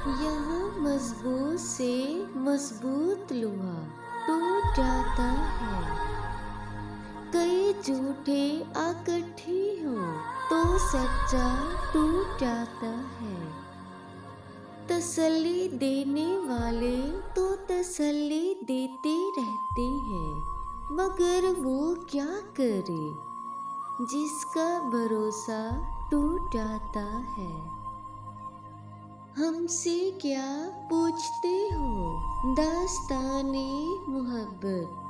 यहाँ मजबूत से मजबूत लोहा टूट जाता है। कई झूठे इकट्ठे हो तो सच्चा टूट जाता है। तसल्ली देने वाले तो तसल्ली देते रहते हैं, मगर वो क्या करे जिसका भरोसा टूट जाता है। हमसे क्या पूछते हो दास्ताने मोहब्बत,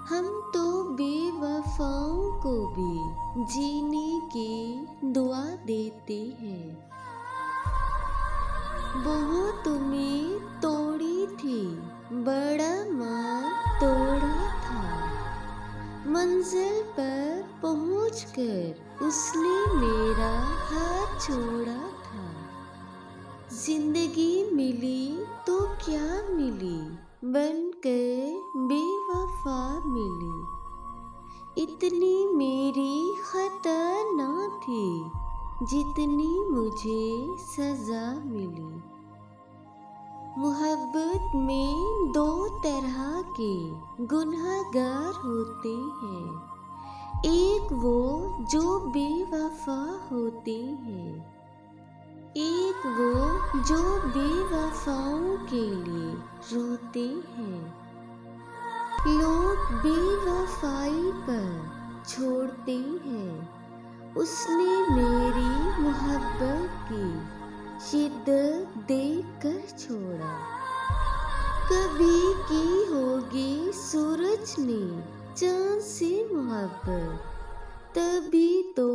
हम तो बेवफाओं को भी जीने की दुआ देते हैं। वो तुम्हें तोड़ी थी, बड़ा माँ तोड़ा था। मंजिल पर पहुंचकर उसने मेरा हाथ छोड़ा था। जिंदगी मिली तो क्या मिली, बनकर बेवफा मिली। इतनी मेरी खता ना थी जितनी मुझे सजा मिली। मोहब्बत में दो तरह के गुनहगार होते हैं, एक वो जो बेवफा होते हैं, एक वो जो बेवफाओं के लिए रोते हैं। लोग बेवफाई पर छोड़ते हैं, उसने मेरी मोहब्बत की शिद्दत देखकर छोड़ा। कभी की होगी सूरज ने चांद से मोहब्बत, तभी तो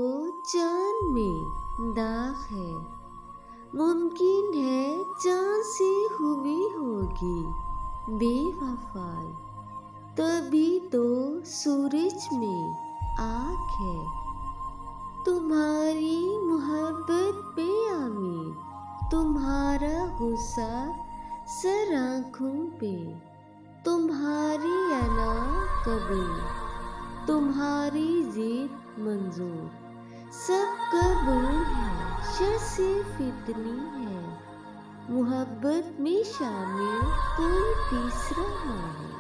चांद में दाग है। मुमकिन है चांद से हुई होगी बेवफाई, तभी तो सूरज में आग है। तुम्हारी मोहब्बत पे आमीन, तुम्हारा गुस्सा सर आँखों पे, तुम्हारी अना कबूल, तुम्हारी जिद मंजूर, सब कबूल है, शर्त सिर्फ इतनी है, मोहब्बत में शामिल कोई तीसरा ना हो।